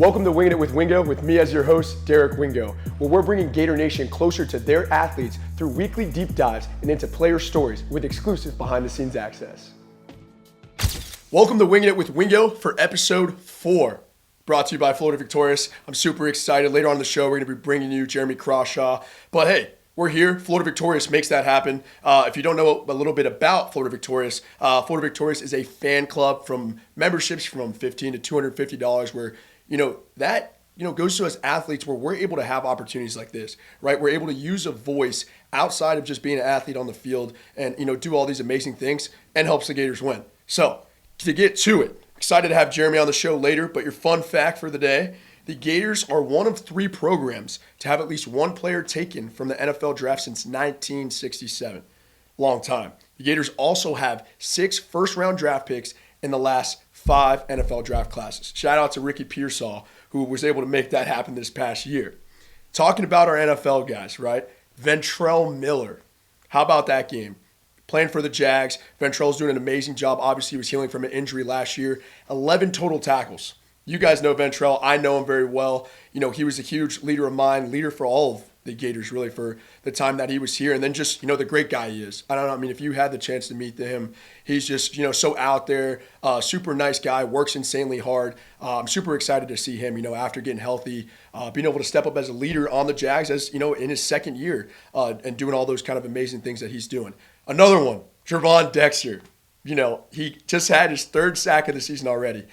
Welcome to Wingin' It with Wingo with me as your host, Derek Wingo, where we're bringing Gator Nation closer to their athletes through weekly deep dives and into player stories with exclusive behind-the-scenes access. Welcome to Wingin' It with Wingo for episode 4, brought to you by Florida Gators. I'm super excited. Later on in the show, we're going to be bringing you Jeremy Crawshaw. But hey, we're here. Florida Gators makes that happen. If you don't know a little bit about Florida Gators, Florida Gators is a fan club from memberships from $15 to $250 where that goes to us athletes where we're able to have opportunities like this, right? We're able to use a voice outside of just being an athlete on the field and, do all these amazing things and helps the Gators win. So to get to it, excited to have Jeremy on the show later, but your fun fact for the day, the Gators are one of 3 programs to have at least one player taken from the NFL draft since 1967. Long time. The Gators also have 6 first-round draft picks in the last 5 NFL draft classes. Shout out to Ricky Pearsall, who was able to make that happen this past year. Talking about our NFL guys, right? Ventrell Miller. How about that game? Playing for the Jags. Ventrell's doing an amazing job. Obviously, he was healing from an injury last year. 11 total tackles. You guys know Ventrell. I know him very well. He was a huge leader of mine, leader for all of the Gators, really, for the time that he was here. And then just, the great guy he is. I don't know. I mean, if you had the chance to meet him, he's just, so out there, super nice guy, works insanely hard. I'm super excited to see him, after getting healthy, being able to step up as a leader on the Jags as, in his second year and doing all those kind of amazing things that he's doing. Another one, Trevon Dexter. He just had his 3rd sack of the season already.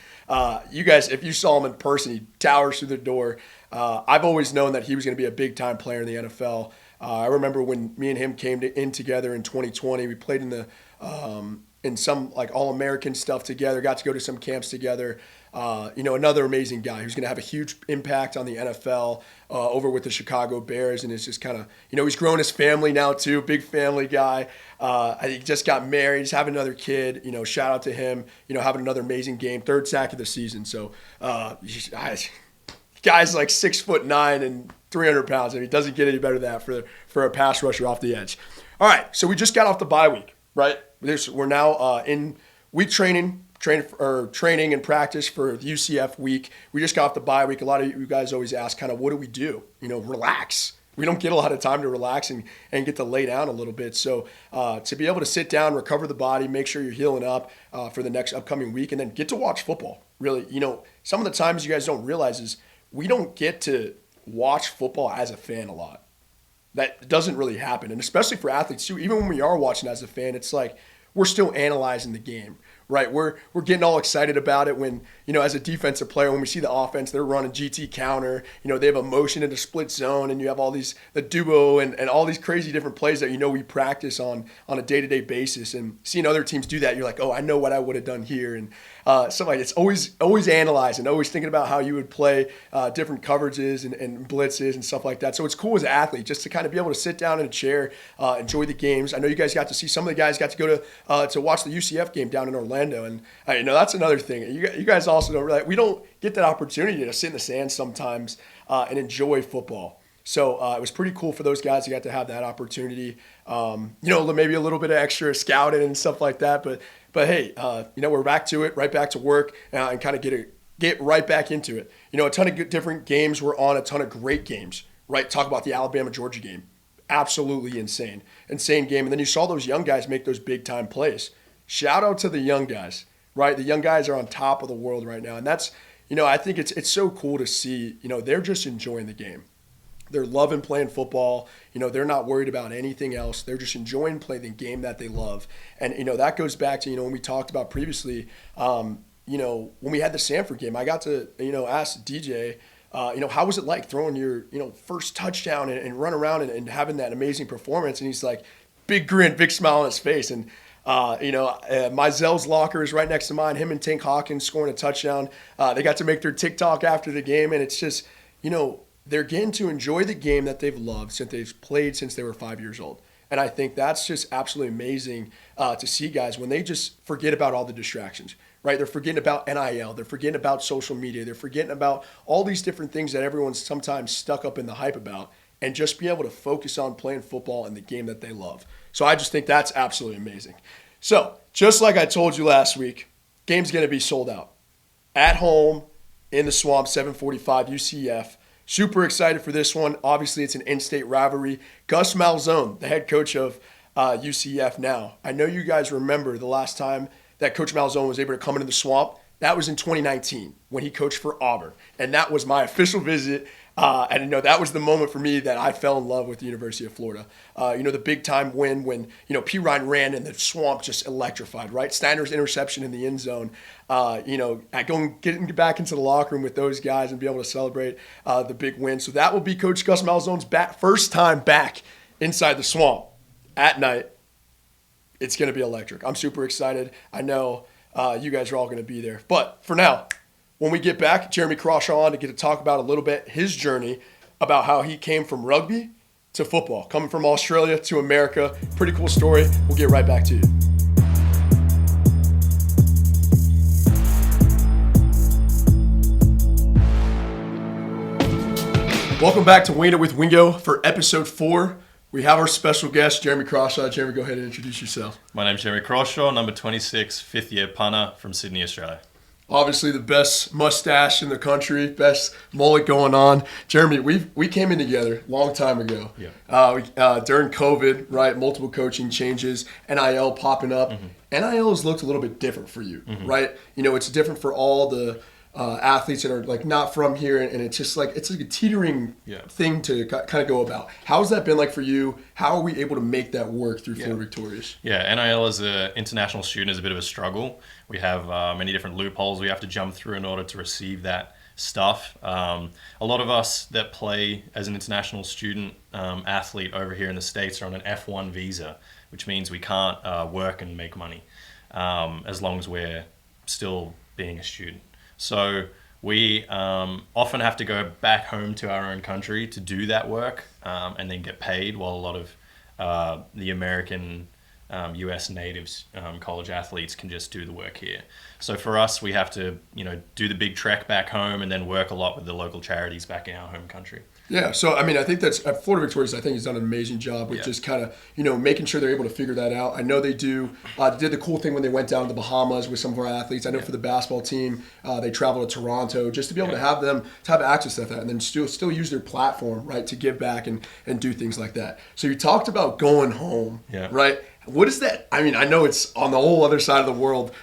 You guys, if you saw him in person, he towers through the door. I've always known that he was going to be a big-time player in the NFL. I remember when me and him came in together in 2020. We played in some like All-American stuff together, got to go to some camps together. Another amazing guy who's going to have a huge impact on the NFL over with the Chicago Bears, and it's just kind of, he's grown his family now too, big family guy. He just got married, he's having another kid, shout out to him, having another amazing game, 3rd sack of the season. So guy's like 6'9" and 300 pounds. I mean, it doesn't get any better than that for a pass rusher off the edge. All right, so we just got off the bye week, right? We're now in week training and practice for the UCF week. We just got off the bye week. A lot of you guys always ask kind of what do we do? Relax. We don't get a lot of time to relax and get to lay down a little bit. So to be able to sit down, recover the body, make sure you're healing up for the next upcoming week, and then get to watch football. Really, some of the times you guys don't realize is we don't get to watch football as a fan a lot. That doesn't really happen. And especially for athletes too, even when we are watching as a fan, it's like we're still analyzing the game, right? We're getting all excited about it when, as a defensive player, when we see the offense, they're running GT counter, they have a motion in a split zone, and you have all these, the duo and all these crazy different plays that, we practice on a day-to-day basis. And seeing other teams do that, you're like, oh, I know what I would have done here. And stuff like it's always analyzing, always thinking about how you would play different coverages and blitzes and stuff like that. So it's cool as an athlete just to kind of be able to sit down in a chair, enjoy the games. I know you guys got to see, some of the guys got to go to watch the UCF game down in Orlando. And that's another thing. You guys also don't really, we don't get that opportunity to sit in the sand sometimes and enjoy football. So it was pretty cool for those guys who got to have that opportunity. Maybe a little bit of extra scouting and stuff like that. But hey, we're back to it, right back to work, and kind of get right back into it. A ton of different games were on, a ton of great games, right? Talk about the Alabama-Georgia game. Absolutely insane game. And then you saw those young guys make those big-time plays. Shout out to the young guys, right? The young guys are on top of the world right now. And that's, I think it's so cool to see, they're just enjoying the game. They're loving playing football. They're not worried about anything else. They're just enjoying playing the game that they love. And, that goes back to, when we talked about previously, when we had the Sanford game, I got to, ask DJ, how was it like throwing your, first touchdown and run around and having that amazing performance? And he's like, big grin, big smile on his face. And, Mizell's locker is right next to mine. Him and Tank Hawkins scoring a touchdown. They got to make their TikTok after the game. And it's just, they're getting to enjoy the game that they've loved since they've played since they were 5 years old. And I think that's just absolutely amazing to see guys when they just forget about all the distractions, right? They're forgetting about NIL. They're forgetting about social media. They're forgetting about all these different things that everyone's sometimes stuck up in the hype about, and just be able to focus on playing football and the game that they love. So I just think that's absolutely amazing. So just like I told you last week, game's going to be sold out. At home, in the Swamp, 7:45 UCF. Super excited for this one. Obviously, it's an in-state rivalry. Gus Malzone, the head coach of UCF now. I know you guys remember the last time that Coach Malzone was able to come into the Swamp. That was in 2019 when he coached for Auburn. And that was my official visit. And that was the moment for me that I fell in love with the University of Florida. The big time win when, P. Ryan ran and the Swamp just electrified, right? Snyder's interception in the end zone. Getting back into the locker room with those guys and be able to celebrate the big win. So that will be Coach Gus Malzone's first time back inside the Swamp at night. It's going to be electric. I'm super excited. I know you guys are all going to be there. But for now, when we get back, Jeremy Crawshaw on to get to talk about a little bit his journey about how he came from rugby to football, coming from Australia to America. Pretty cool story. We'll get right back to you. Welcome back to Wingin with Wingo for episode 4. We have our special guest, Jeremy Crawshaw. Jeremy, go ahead and introduce yourself. My name's Jeremy Crawshaw, number 26, fifth-year punter from Sydney, Australia. Obviously, the best mustache in the country, best mullet going on. Jeremy, we came in together a long time ago. Yeah. During COVID, right? Multiple coaching changes, NIL popping up. Mm-hmm. NIL has looked a little bit different for you, mm-hmm. right? It's different for all the athletes that are like not from here, and it's just like it's like a teetering thing to kind of go about. How's that been like for you? How are we able to make that work through Florida Victorious? Yeah, NIL as an international student is a bit of a struggle. We have many different loopholes we have to jump through in order to receive that stuff. A lot of us that play as an international student athlete over here in the States are on an F1 visa, which means we can't work and make money as long as we're still being a student. So we often have to go back home to our own country to do that work and then get paid, while a lot of the American US natives, college athletes can just do the work here. So for us, we have to, do the big trek back home and then work a lot with the local charities back in our home country. Yeah, so I think that's Florida Victorious. I think has done an amazing job with just kind of making sure they're able to figure that out. I know they do. They did the cool thing when they went down to the Bahamas with some of our athletes. I know for the basketball team, they traveled to Toronto just to be able to have them to have access to that, and then still use their platform to give back and do things like that. So you talked about going home, right? What is that? I know it's on the whole other side of the world.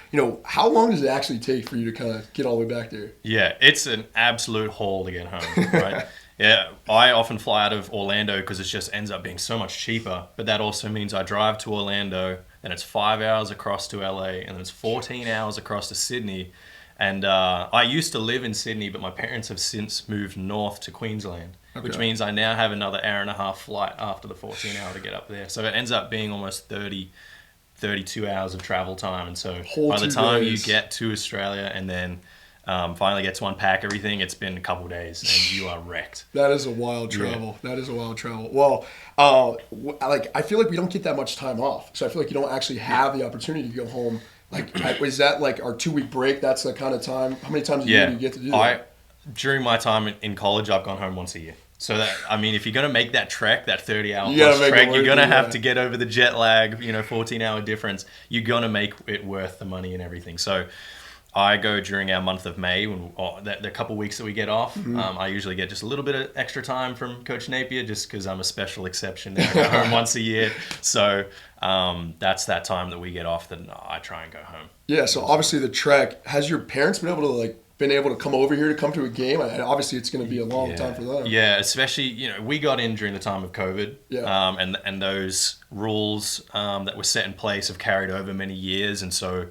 How long does it actually take for you to kind of get all the way back there? Yeah, it's an absolute haul to get home, right? Yeah, I often fly out of Orlando because it just ends up being so much cheaper. But that also means I drive to Orlando, then it's 5 hours across to LA, and then it's 14 hours across to Sydney. And I used to live in Sydney, but my parents have since moved north to Queensland, which means I now have another hour and a half flight after the 14 hour to get up there. So it ends up being almost 32 hours of travel time. And so by the time you get to Australia and then finally get to unpack everything, it's been a couple of days and you are wrecked. That is a wild travel. Yeah. That is a wild travel. Well, I feel like we don't get that much time off. So I feel like you don't actually have the opportunity to go home. Is that like our 2-week break? That's the kind of time. How many times a year do you get to do that? During my time in college, I've gone home once a year. So that, if you're going to make that trek, that 30-hour plus trek, you're going to have to get over the jet lag, 14-hour difference. You're going to make it worth the money and everything. So I go during our month of May, when the couple weeks that we get off. Mm-hmm. I usually get just a little bit of extra time from Coach Napier, just because I'm a special exception. I go home once a year. So that's that time that we get off that I try and go home. Yeah, so obviously the trek, has your parents been able to come over here to come to a game? Obviously, it's going to be a long time for them. Yeah, especially, we got in during the time of COVID. Yeah. And those rules that were set in place have carried over many years. And so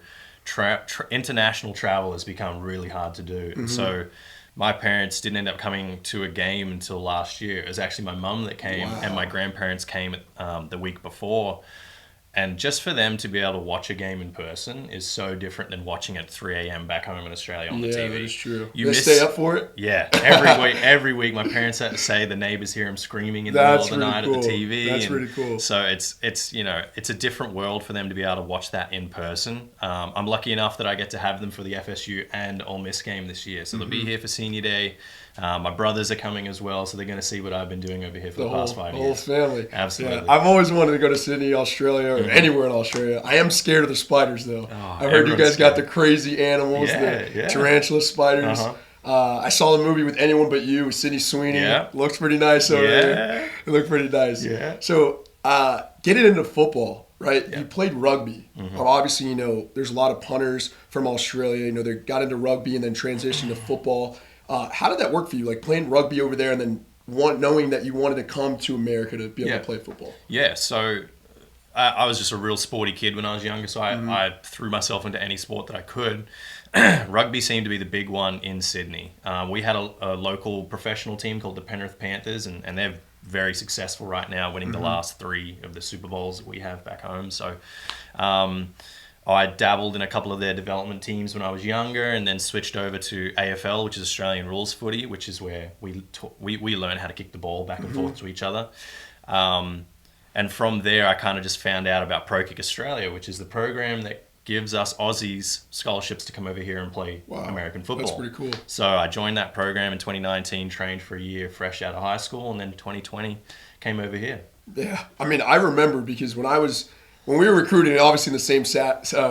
international travel has become really hard to do. Mm-hmm. And so my parents didn't end up coming to a game until last year. It was actually my mum that came, and my grandparents came the week before. And just for them to be able to watch a game in person is so different than watching it at 3 a.m. back home in Australia on the TV. Yeah, that's true. They stay up for it? Yeah. Every week my parents had to say the neighbors hear them screaming in the middle of the night at the TV. That's really cool. So it's a different world for them to be able to watch that in person. I'm lucky enough that I get to have them for the FSU and Ole Miss game this year. So they'll be here for Senior Day. My brothers are coming as well, so they're going to see what I've been doing over here for the past 5 years. The whole family. Absolutely. Yeah. I've always wanted to go to Sydney, Australia, or anywhere in Australia. I am scared of the spiders, though. I've heard you guys got the crazy animals, the tarantula spiders. Uh-huh. I saw the movie with Anyone But You with Sydney Sweeney. Yeah. Looks pretty nice over there. It looked pretty nice. Yeah. So getting into football, right? Yeah. You played rugby. Obviously, there's a lot of punters from Australia. They got into rugby and then transitioned to football. How did that work for you? Like playing rugby over there and then knowing that you wanted to come to America to be able to play football? Yeah, so I was just a real sporty kid when I was younger, so I threw myself into any sport that I could. Rugby seemed to be the big one in Sydney. We had a local professional team called the Penrith Panthers, and they're very successful right now, winning the last 3 of the Super Bowls that we have back home. So I dabbled in a couple of their development teams when I was younger, and then switched over to AFL, which is Australian rules footy, which is where we learn how to kick the ball back and forth to each other. And from there, I kind of just found out about Pro Kick Australia, which is the program that gives us Aussies scholarships to come over here and play American football. That's pretty cool. So I joined that program in 2019, trained for a year fresh out of high school, and then 2020 came over here. Yeah. I mean, I remember because when we were recruiting, obviously in the same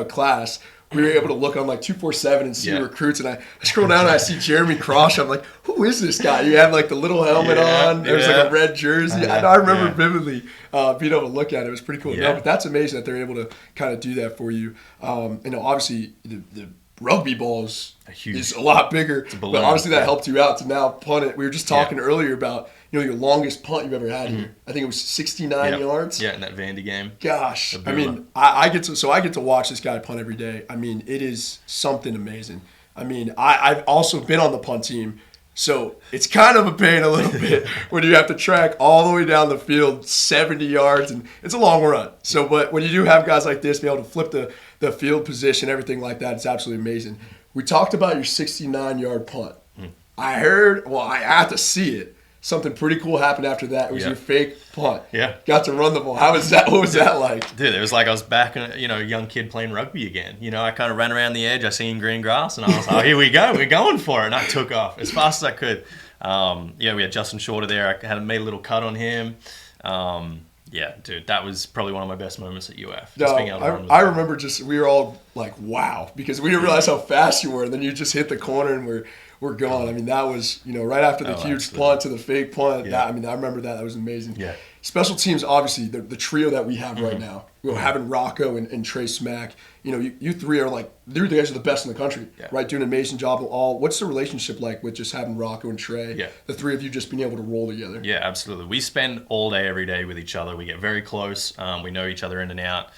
class, we were able to look on like 247 and see recruits, and I scroll down and I see Jeremy Crawshaw. I'm like, who is this guy? You have like the little helmet on. There's like a red jersey. I remember vividly being able to look at it. It was pretty cool. Yeah. No, but that's amazing that they're able to kind of do that for you. Obviously the rugby ball is a lot bigger, but obviously that helped you out to now punt it. We were just talking earlier about your longest punt you've ever had here. I think it was 69 yards. Yeah, in that Vandy game. Gosh, I mean, I get to watch this guy punt every day. I mean, it is something amazing. I mean, I've also been on the punt team, so it's kind of a pain a little bit when you have to track all the way down the field 70 yards, and it's a long run. So, but when you do have guys like this be able to flip the field position, everything like that, it's absolutely amazing. We talked about your 69-yard punt. I had to see it. Something pretty cool happened after that. It was your fake punt. Yeah. Got to run the ball. How was that? What was that like? Dude, it was like I was back, a young kid playing rugby again. I kind of ran around the edge. I seen green grass, and I was like, here we go. We're going for it. And I took off as fast as I could. We had Justin Shorter there. I made a little cut on him. Yeah, dude, that was probably one of my best moments at UF. I remember we were all like, wow, because we didn't realize how fast you were. And then you just hit the corner and we're gone. I mean, that was, right after the huge punt to the fake punt. Yeah. I remember that. That was amazing. Yeah. Special teams, obviously, the trio that we have right now, having Rocco and Trey Smack, you three are like, you guys are the best in the country, right? Doing an amazing job. What's the relationship like with just having Rocco and Trey? Yeah. The three of you just being able to roll together. Yeah, absolutely. We spend all day, every day with each other. We get very close. We know each other in and out.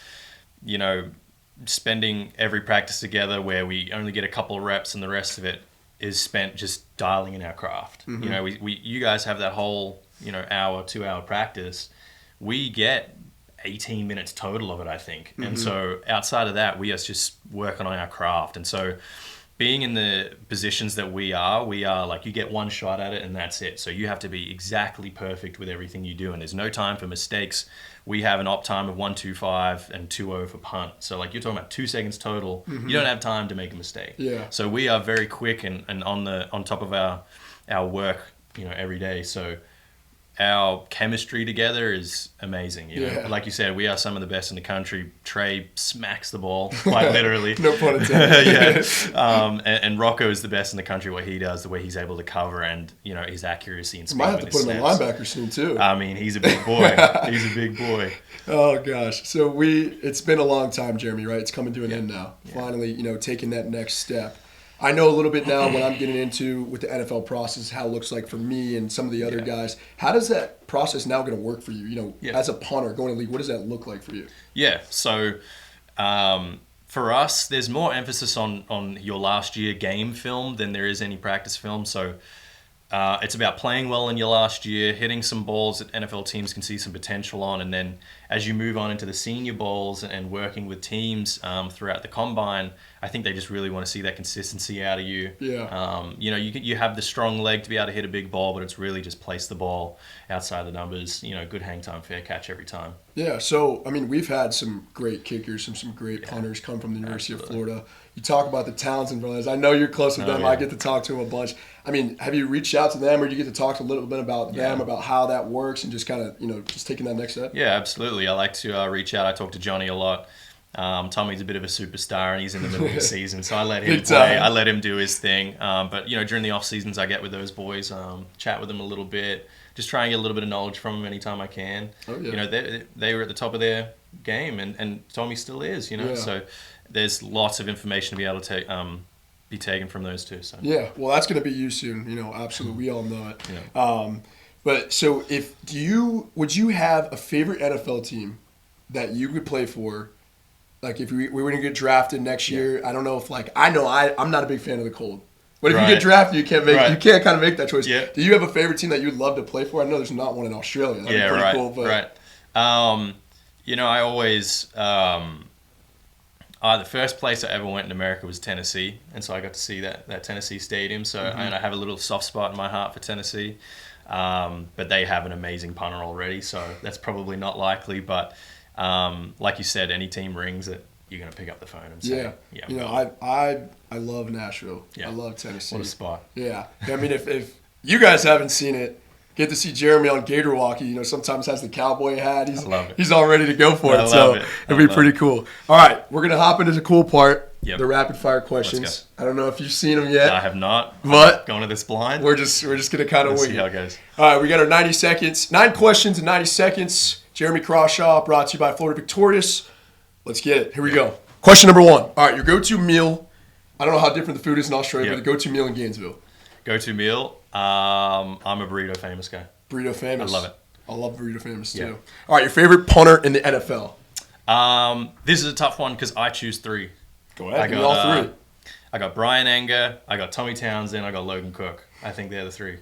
Spending every practice together where we only get a couple of reps and the rest of it is spent just dialing in our craft. You guys have that whole, hour, 2 hour practice. We get 18 minutes total of it, I think. And so outside of that, we are just working on our craft. And so being in the positions that we are like, you get one shot at it and that's it. So you have to be exactly perfect with everything you do. And there's no time for mistakes. We have an op time of 1:25 and 2:0 for punt. So like you're talking about 2 seconds total. You don't have time to make a mistake. Yeah. So we are very quick and on top of our work, every day. So our chemistry together is amazing. Like you said, we are some of the best in the country. Trey smacks the ball, quite literally. No pun intended. And Rocco is the best in the country. What he does, the way he's able to cover, and his accuracy and speed. Might have to put him in linebacker soon too. I mean, he's a big boy. He's a big boy. Oh gosh. So it's been a long time, Jeremy. Right? It's coming to an end now. Yeah. Finally, taking that next step. I know a little bit now what I'm getting into with the NFL process, how it looks like for me and some of the other guys. How does that process now going to work for you? As a punter going to league, what does that look like for you? Yeah. So for us, there's more emphasis on your last year game film than there is any practice film. So it's about playing well in your last year, hitting some balls that NFL teams can see some potential on, and then as you move on into the senior bowls and working with teams throughout the combine, I think they just really want to see that consistency out of you. Yeah. You have the strong leg to be able to hit a big ball, but it's really just place the ball outside the numbers. Good hang time, fair catch every time. Yeah. So we've had some great kickers, some great punters come from the University of Florida. You talk about the Townsend brothers. I know you're close with them. Yeah. I get to talk to them a bunch. Have you reached out to them, or do you get to talk a little bit about them, about how that works, and just kind of just taking that next step? Yeah, absolutely. I like to reach out. I talk to Johnny a lot. Tommy's a bit of a superstar and he's in the middle of the season, so I let him Big play. time. I let him do his thing. But during the off seasons, I get with those boys, chat with them a little bit, just try and get a little bit of knowledge from them anytime I can. Oh, yeah. They were at the top of their game, and Tommy still is. Yeah. So there's lots of information to be able to be taken from those two. So Yeah, well, that's going to be you soon. Absolutely, we all know it. Yeah. But so, would you have a favorite NFL team that you could play for? Like, if we were to get drafted next year, I don't know if I'm not a big fan of the cold. But if you get drafted, you can't kind of make that choice. Yeah. Do you have a favorite team that you'd love to play for? I know there's not one in Australia. That'd be pretty cool. But Right. I always the first place I ever went in America was Tennessee, and so I got to see that Tennessee stadium. So and I have a little soft spot in my heart for Tennessee. But they have an amazing punter already, so that's probably not likely. But like you said, any team rings it, you're going to pick up the phone and say, I love Nashville. Yeah. I love Tennessee. What a spot. Yeah. I mean, if you guys haven't seen it, get to see Jeremy on Gator Walkie. Sometimes has the cowboy hat. I love it. He's all ready to go for it. love it. It'll be pretty cool. All right, we're going to hop into the cool part, Yep. the rapid fire questions. Let's I don't know if you've seen them yet. I have not. But going to this blind. we're just going to kind of Let's wing see it. how it goes. All right, we got our 90 seconds. 9 questions in 90 seconds. Jeremy Crawshaw, brought to you by Florida Victorious. Let's get it. Here we go. Question number 1. All right, your go-to meal. I don't know how different the food is in Australia, Yep. but the go-to meal in Gainesville. Go-to meal. I'm a burrito famous guy. Burrito famous. I love it. I love burrito famous too. Yeah. All right, your favorite punter in the NFL. This is a tough one because I choose 3. Go ahead. Give me all 3. I got Brian Anger, I got Tommy Townsend, I got Logan Cook. I think they're the 3.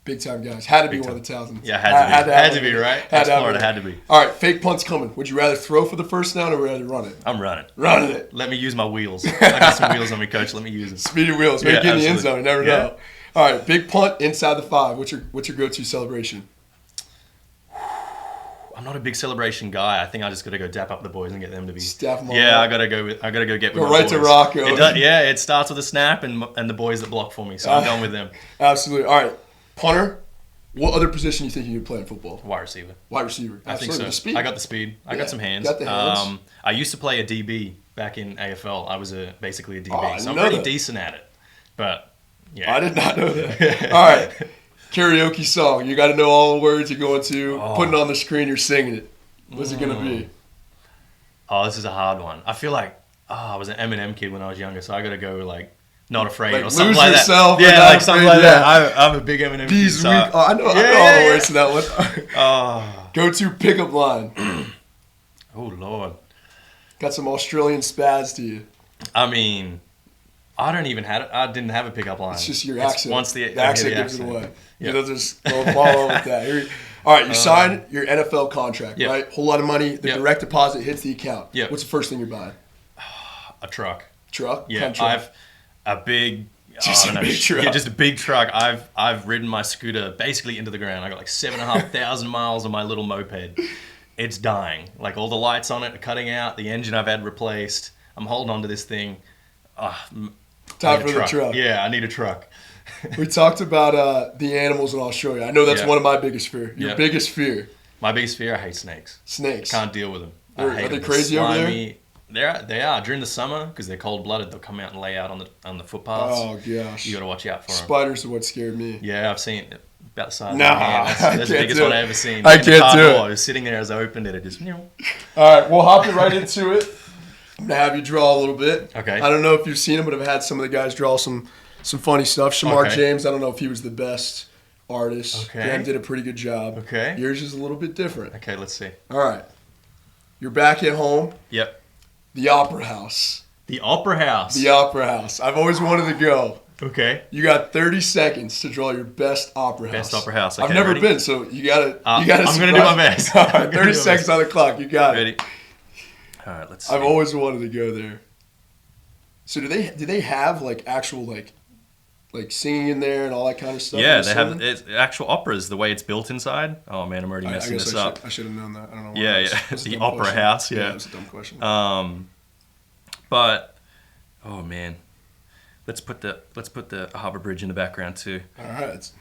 Big time guys. Had to be Big one time. of the Townsends. Yeah, had to be, right? That's Florida, had to be. All right, fake punts coming. Would you rather throw for the first down or rather run it? I'm running. Running it. Let me use my wheels. I got some wheels on me, coach. Let me use them. Speedy wheels. Maybe Yeah, get in the end absolutely. zone. You never know. All right, big punt inside the 5. What's your go-to celebration? I'm not a big celebration guy. I think I just got to go dap up the boys and get them to be. Staff them all Yeah, up. I got to go get Go with my right to boys. Rocco. It starts with a snap and the boys that block for me. So I'm going with them. Absolutely. All right, punter. What other position do you think you could play in football? Wide receiver. Wide receiver. I think Absolutely. so. The speed. I got the speed. I Yeah, got some hands. got the hands. I used to play a DB back in AFL. I was basically a DB, Oh, I so I'm know pretty that. decent at it. But yeah, I did not know that. All right. Karaoke song. You got to know all the words you're going to. Putting it on the screen, you're singing it. What's it going to be? Oh, this is a hard one. I feel like I was an Eminem kid when I was younger, so I got to go like Not Afraid Like or something Lose like Yourself that. or Yeah, Not like something Afraid, like that. I'm a big Eminem These kid. So week. I know all the words to that one. Go to pickup line. Oh Lord. Got some Australian spaz to you. I mean, I didn't have a pickup line. It's just your accent. Once the accent gives it away. Yeah. Just go follow with that. All right, you sign your NFL contract, right? Whole lot of money. The direct deposit hits the account. Yep. What's the first thing you're buying? A truck. Truck? Yeah, Kind of truck? I've a big. Just a big truck. Yeah, just a big truck. I've ridden my scooter basically into the ground. I got like 7,500 miles on my little moped. It's dying. Like all the lights on it are cutting out. The engine I've had replaced. I'm holding on to this thing. Time for the truck. Yeah, I need a truck. We talked about the animals in Australia. I know that's one of my biggest fear. Your Yeah. biggest fear? My biggest fear, I hate snakes. Snakes. Can't deal with them. Are they crazy over there? They are during the summer because they're cold blooded. They'll come out and lay out on the footpaths. Oh gosh. You got to watch out for them. Spiders are what scared me. Yeah, I've seen about the size of Nah, my hand. That's I the can't biggest do one it. I ever seen. I In the can't car do door, it. I was sitting there as I opened it. It just. All right, we'll hop right into it. I'm gonna have you draw a little bit. Okay. I don't know if you've seen them, but I've had some of the guys draw some funny stuff. Shamar Okay. James, I don't know if he was the best artist. Okay. Graham did a pretty good job. Okay. Yours is a little bit different. Okay, let's see. All right. You're back at home. Yep. The Opera House. The Opera House. The Opera House. I've always wanted to go. Okay. You got 30 seconds to draw your best opera house. Best opera house. I've Okay, never ready? been, so you gotta. I'm gonna do my best. All I'm right, gonna 30 do my seconds best. on the clock. You got it. Ready? All right, let's see. I've always wanted to go there. So do they have like actual like singing in there and all that kind of stuff? Yeah, they have it's actual operas. The way it's built inside. Oh man, I'm already I messing guess this I up. should have known that. I don't know. Why Yeah, that yeah. was a The dumb Opera question. House, yeah. That was a dumb question. But oh man, let's put the Harbour Bridge in the background too. All right.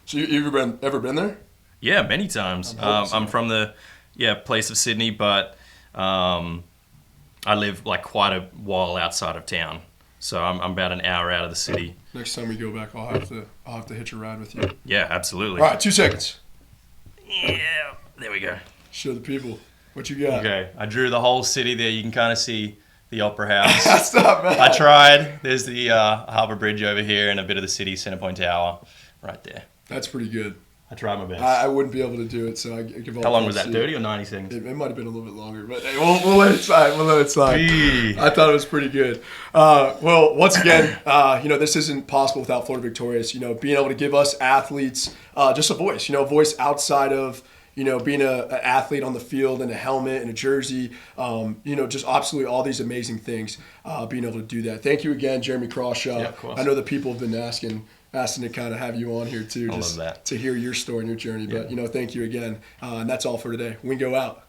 So you ever been there? Yeah, many times. I'm hoping so. I'm from the place of Sydney, but I live like quite a while outside of town, so I'm about an hour out of the city. Next time we go back, I'll have to hitch a ride with you. Yeah, absolutely. All right, 2 seconds. Yeah, there we go. Show the people what you got. Okay, I drew the whole city there. You can kind of see the Opera House. That's not bad. I tried. There's the Harbour Bridge over here and a bit of the city, Centrepoint Tower, right there. That's pretty good. I tried my best. I wouldn't be able to do it, so I give all. How long was that? 30 or 90 seconds? It might have been a little bit longer, but hey, we'll let it slide. We'll let it slide. I thought it was pretty good. Well, once again, this isn't possible without Florida Victorious. Being able to give us athletes just a voice. Voice outside of being an athlete on the field and a helmet and a jersey. Just absolutely all these amazing things. Being able to do that. Thank you again, Jeremy Crawshaw. Yeah, of course. I know that people have been asking to kind of have you on here too, I just love that. to hear your story and your journey. But thank you again, and that's all for today. Wingo out.